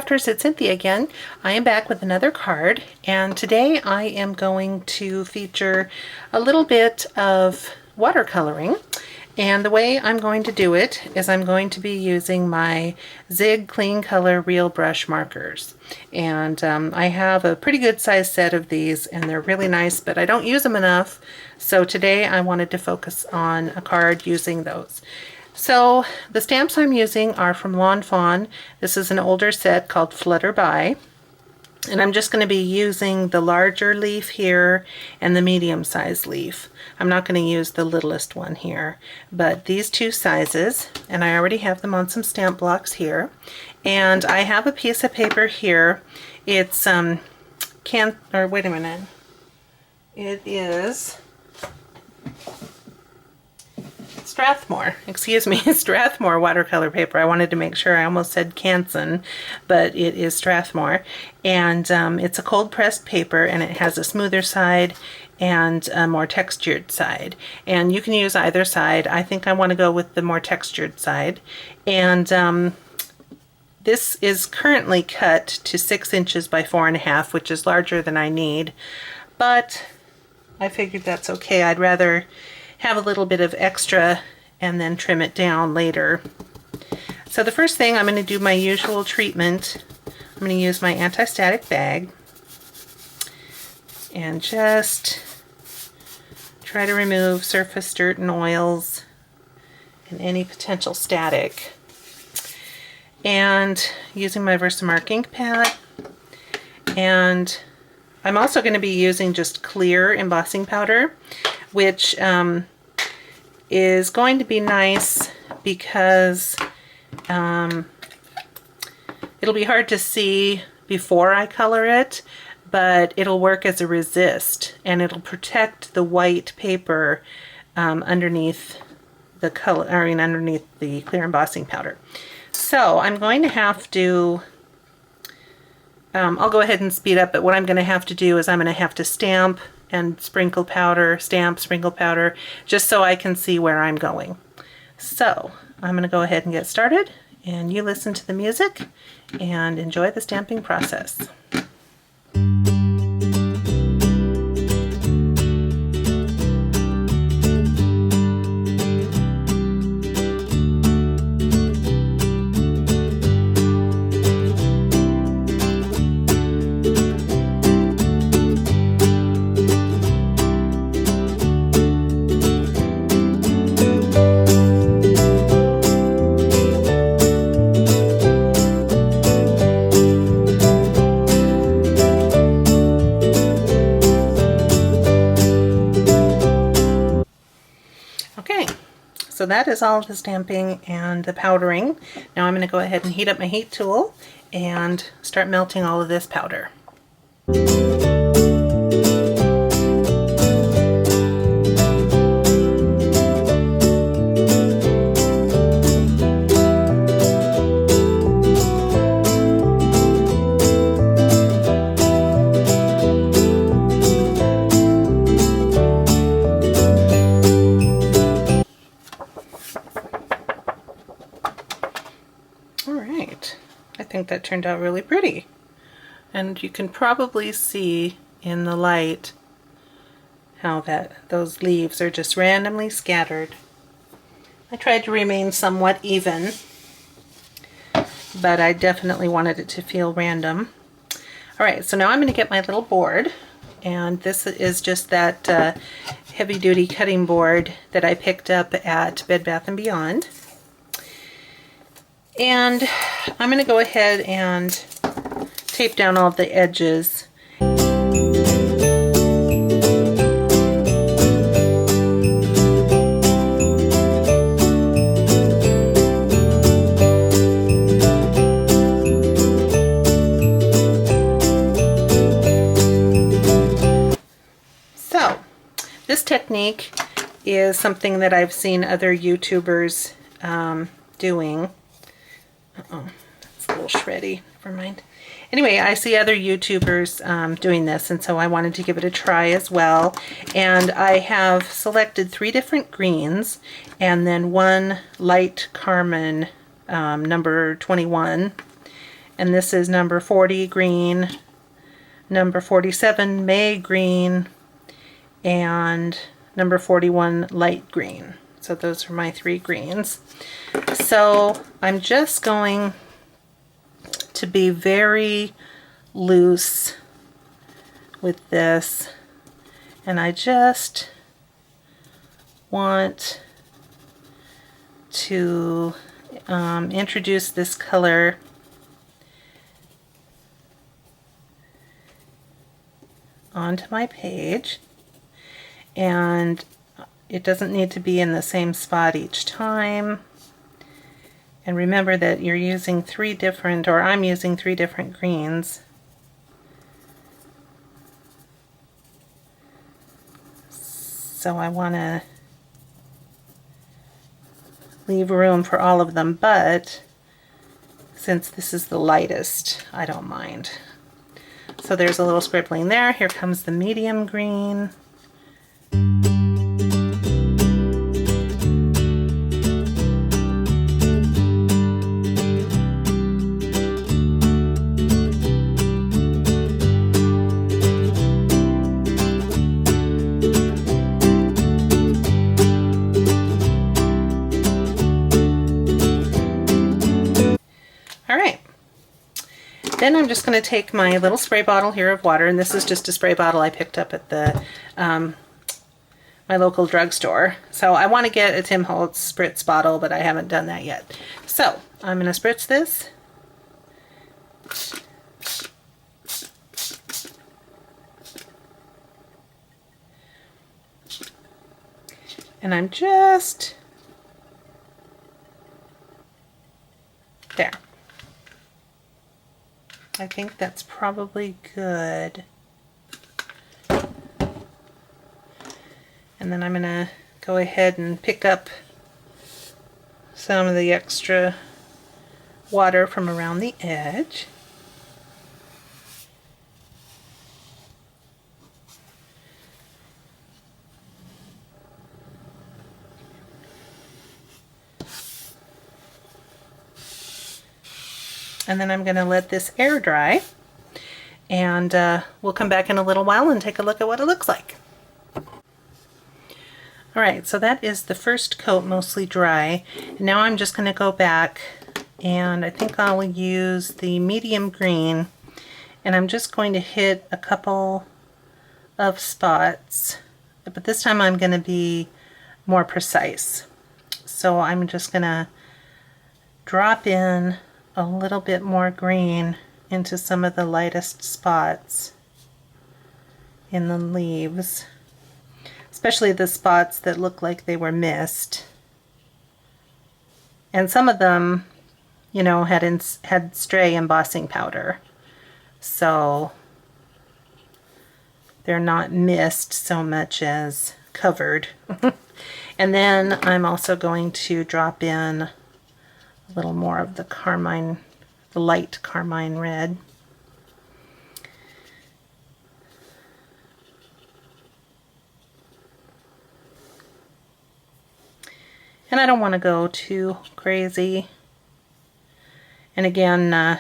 Crafters, it's Cynthia again. I am back with another card, and today I am going to feature a little bit of watercoloring. And the way I'm going to do it is I'm going to be using my Zig Clean Color Real Brush markers. And I have a pretty good size set of these, and they're really nice, but I don't use them enough. So today I wanted to focus on a card using those. So the stamps I'm using are from Lawn Fawn. This is an older set called Flutter By. And I'm just going to be using the larger leaf here and the medium size leaf. I'm not going to use the littlest one here, but these two sizes, and I already have them on some stamp blocks here. And I have a piece of paper here. It's wait a minute. It is Strathmore, excuse me, Strathmore watercolor paper. I wanted to make sure, I almost said Canson, but it is Strathmore. And it's a cold pressed paper, and it has a smoother side and a more textured side. And you can use either side. I think I want to go with the more textured side. And this is currently cut to 6 inches by 4.5, which is larger than I need. But I figured that's okay. I'd rather have a little bit of extra and then trim it down later. So the first thing, I'm going to do my usual treatment. I'm going to use my anti-static bag and just try to remove surface dirt and oils and any potential static. And using my Versamark ink pad, and I'm also going to be using just clear embossing powder, which is going to be nice because it'll be hard to see before I color it, but it'll work as a resist, and it'll protect the white paper underneath the color, underneath the clear embossing powder. So I'm going to have to I'll go ahead and speed up, but what I'm going to have to do is I'm going to have to stamp and sprinkle powder, stamp, sprinkle powder, just so I can see where I'm going. So I'm going to go ahead and get started, and you listen to the music and enjoy the stamping process. So that is all of the stamping and the powdering. Now I'm going to go ahead and heat up my heat tool and start melting all of this powder. I think that turned out really pretty, and you can probably see in the light how those leaves are just randomly scattered. I tried to remain somewhat even, but I definitely wanted it to feel random. Alright, so now I'm going to get my little board, and this is just that heavy-duty cutting board that I picked up at Bed Bath & Beyond. And I'm going to go ahead and tape down all of the edges. So, this technique is something that I've seen other YouTubers doing. It's a little shreddy. Never mind. Anyway, I see other YouTubers doing this, and so I wanted to give it a try as well. And I have selected 3 different greens, and then one light carmine, number 21, And this is number 40 green, number 47 May green, and number 41 light green. So those are my 3 greens. So I'm just going to be very loose with this, and I just want to introduce this color onto my page, and it doesn't need to be in the same spot each time. And remember that you're using 3 different, or I'm using 3 different greens. So I want to leave room for all of them, but since this is the lightest, I don't mind. So there's a little scribbling there. Here comes the medium green. Then I'm just going to take my little spray bottle here of water, and this is just a spray bottle I picked up at the my local drugstore. So I want to get a Tim Holtz spritz bottle, but I haven't done that yet. So I'm going to spritz this. And I'm just there. I think that's probably good. And then I'm going to go ahead and pick up some of the extra water from around the edge. And then I'm going to let this air dry, and we'll come back in a little while and take a look at what it looks like. Alright, so that is the first coat mostly dry. And now I'm just going to go back, and I think I'll use the medium green, and I'm just going to hit a couple of spots, but this time I'm going to be more precise. So I'm just going to drop in a little bit more green into some of the lightest spots in the leaves, especially the spots that look like they were missed. And some of them, you know, had stray embossing powder, so they're not missed so much as covered. And then I'm also going to drop in a little more of the carmine, the light carmine red. And I don't want to go too crazy. And again,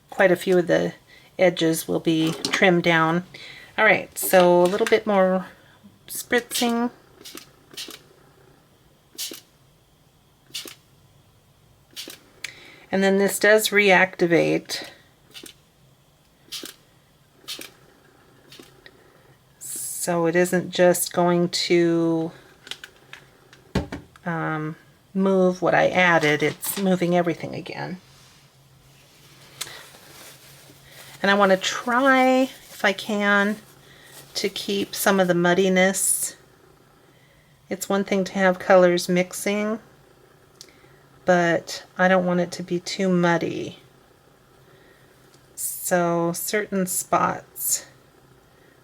quite a few of the edges will be trimmed down. Alright, so a little bit more spritzing. And then this does reactivate. So it isn't just going to move what I added, it's moving everything again. And I want to try, if I can, to keep some of the muddiness. It's one thing to have colors mixing, but I don't want it to be too muddy. So certain spots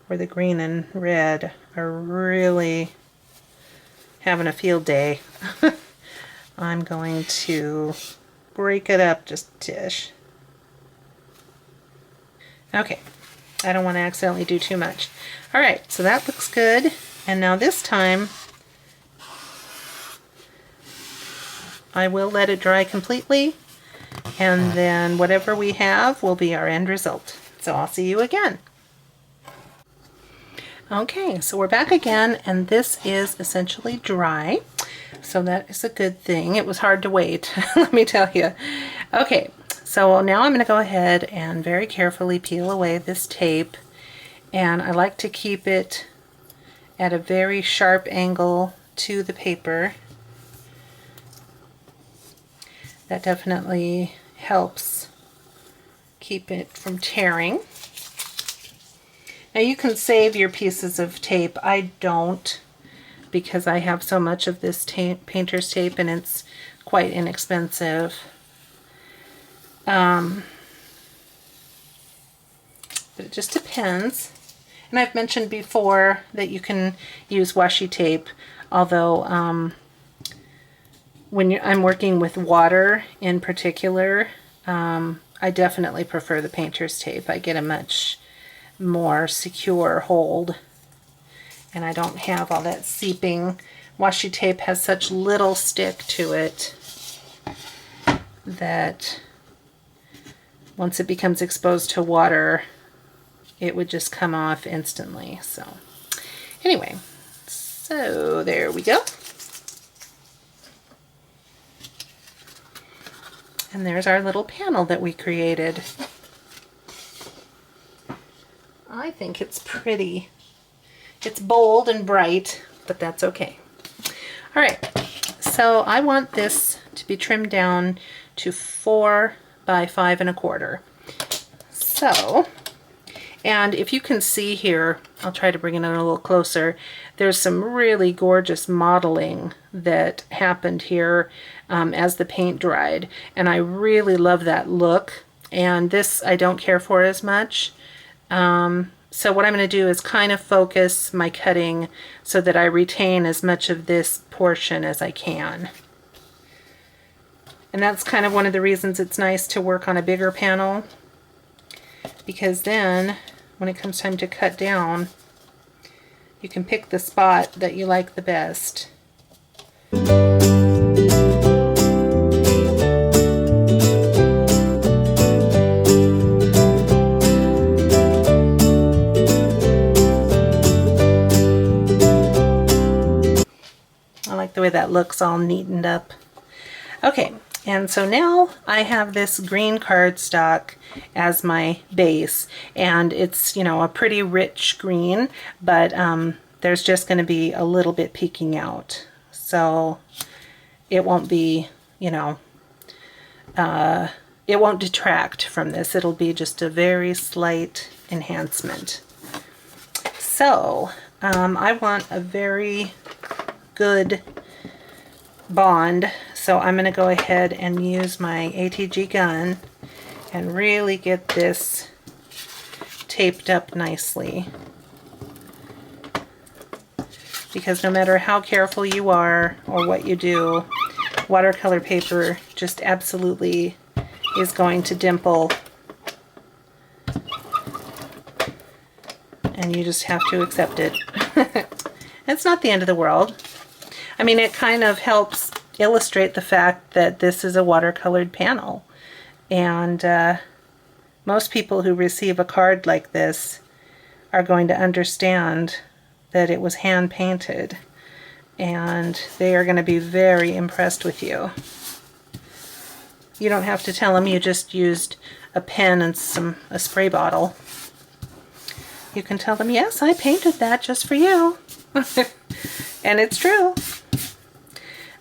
where the green and red are really having a field day, I'm going to break it up just a tish. Okay, I don't want to accidentally do too much. Alright, so that looks good. And now this time I will let it dry completely, and then whatever we have will be our end result. So I'll see you again. Okay, so we're back again, and this is essentially dry, so that is a good thing. It was hard to wait, let me tell you. Okay, so now I'm going to go ahead and very carefully peel away this tape, and I like to keep it at a very sharp angle to the paper. That definitely helps keep it from tearing. Now you can save your pieces of tape. I don't, because I have so much of this painter's tape and it's quite inexpensive. But it just depends. And I've mentioned before that you can use washi tape, although when I'm working with water in particular, I definitely prefer the painter's tape. I get a much more secure hold, and I don't have all that seeping. Washi tape has such little stick to it that once it becomes exposed to water, it would just come off instantly. So anyway, so there we go. And there's our little panel that we created. I think it's pretty. It's bold and bright, but that's okay. All right, so I want this to be trimmed down to 4 by 5 1/4. So, and if you can see here, I'll try to bring it in a little closer, there's some really gorgeous modeling that happened here as the paint dried, and I really love that look. And this I don't care for as much. So what I'm going to do is kind of focus my cutting so that I retain as much of this portion as I can. And that's kind of one of the reasons it's nice to work on a bigger panel, because then when it comes time to cut down, you can pick the spot that you like the best. The way that looks all neatened up. Okay, and so now I have this green cardstock as my base, and it's, you know, a pretty rich green, but there's just going to be a little bit peeking out, so it won't be, you know, it won't detract from this. It'll be just a very slight enhancement. So I want a very good bond, so I'm going to go ahead and use my ATG gun and really get this taped up nicely, because no matter how careful you are or what you do, watercolor paper just absolutely is going to dimple, and you just have to accept it. It's not the end of the world. I mean, it kind of helps illustrate the fact that this is a watercolored panel, and most people who receive a card like this are going to understand that it was hand painted, and they are going to be very impressed with you. You don't have to tell them you just used a pen and a spray bottle. You can tell them, yes, I painted that just for you. And it's true.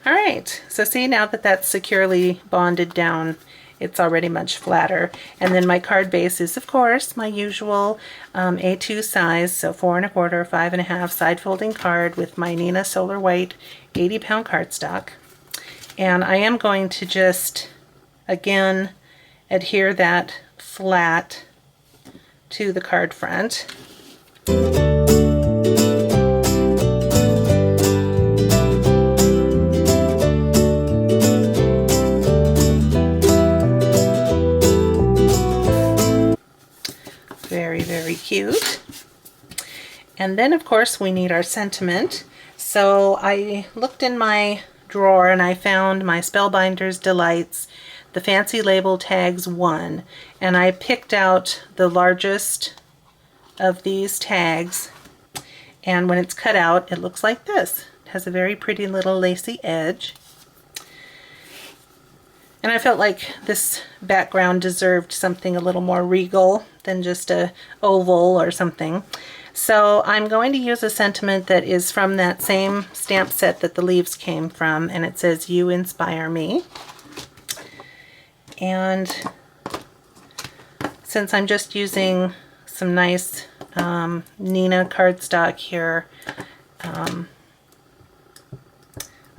Alright, so see, now that that's securely bonded down, it's already much flatter. And then my card base is, of course, my usual A2 size, so 4 1/4, 5 1/2 side folding card with my Nina Solar White 80-pound cardstock. And I am going to just, again, adhere that flat to the card front. Very, very cute. And then, of course, we need our sentiment. So I looked in my drawer and I found my Spellbinder's Delights. the fancy label tags 1, and I picked out the largest of these tags, and when it's cut out it looks like this. It has a very pretty little lacy edge. And I felt like this background deserved something a little more regal than just a oval or something. So I'm going to use a sentiment that is from that same stamp set that the leaves came from, and it says, "You inspire me." And since I'm just using some nice Nina cardstock here,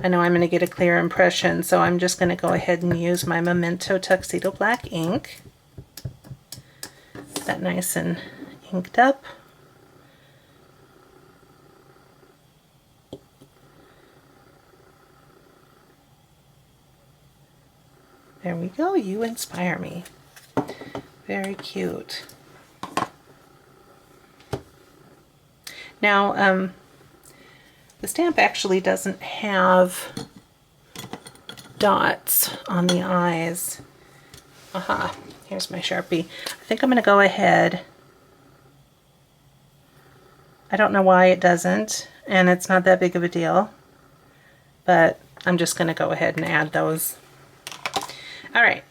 I know I'm going to get a clear impression, so I'm just going to go ahead and use my Memento Tuxedo Black ink. Get that nice and inked up. There we go. You inspire me. Very cute. Now, the stamp actually doesn't have dots on the eyes. Aha, here's my Sharpie. I think I'm going to go ahead. I don't know why it doesn't, and it's not that big of a deal, but I'm just going to go ahead and add those. All right,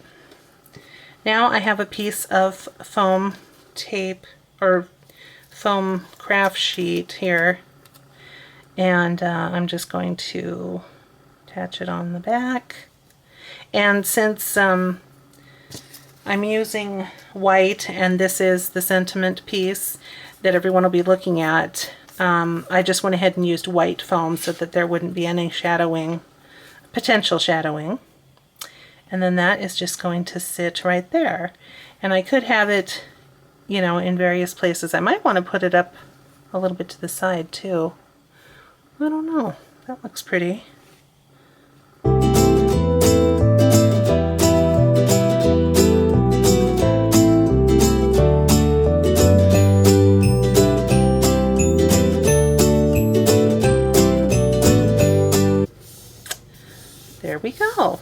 now I have a piece of foam tape or foam craft sheet here, and I'm just going to attach it on the back. And since I'm using white and this is the sentiment piece that everyone will be looking at, I just went ahead and used white foam so that there wouldn't be any shadowing, potential shadowing. And then that is just going to sit right there. And I could have it, you know, in various places. I might want to put it up a little bit to the side too. I don't know. That looks pretty. There we go.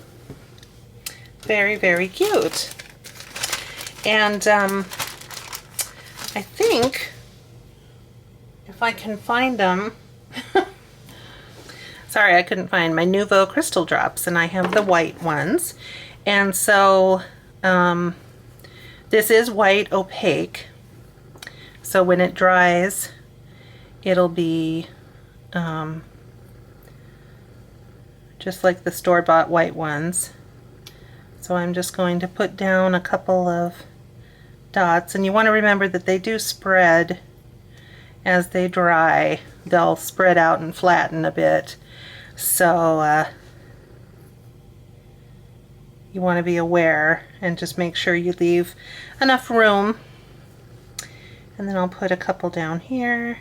Very, very cute. And I think if I can find them, sorry, I couldn't find my Nouveau crystal drops, and I have the white ones. And so this is white opaque, so when it dries it'll be just like the store-bought white ones. So I'm just going to put down a couple of dots, and you want to remember that they do spread as they dry. They'll spread out and flatten a bit, so you want to be aware and just make sure you leave enough room. And then I'll put a couple down here.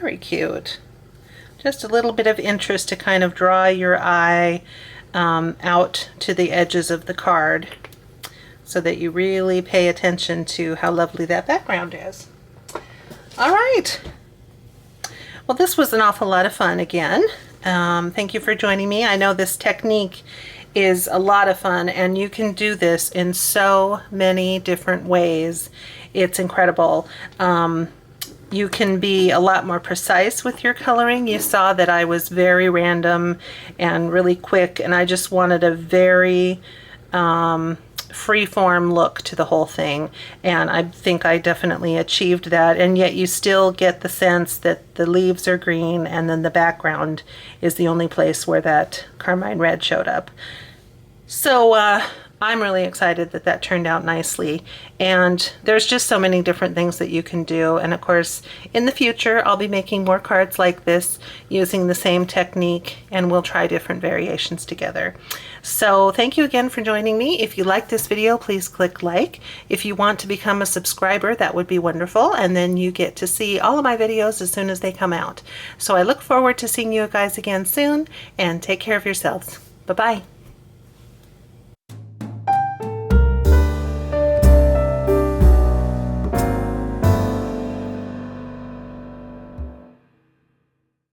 Very cute. Just a little bit of interest to kind of draw your eye out to the edges of the card so that you really pay attention to how lovely that background is. All right. Well, this was an awful lot of fun again. Thank you for joining me. I know this technique is a lot of fun, and you can do this in so many different ways. It's incredible. You can be a lot more precise with your coloring. You saw that I was very random and really quick, and I just wanted a very free-form look to the whole thing, and I think I definitely achieved that. And yet you still get the sense that the leaves are green, and then the background is the only place where that carmine red showed up. So I'm really excited that that turned out nicely, and there's just so many different things that you can do. And of course, in the future I'll be making more cards like this using the same technique, and we'll try different variations together. So thank you again for joining me. If you like this video, please click like. If you want to become a subscriber, that would be wonderful, and then you get to see all of my videos as soon as they come out. So I look forward to seeing you guys again soon, and take care of yourselves. Bye-bye.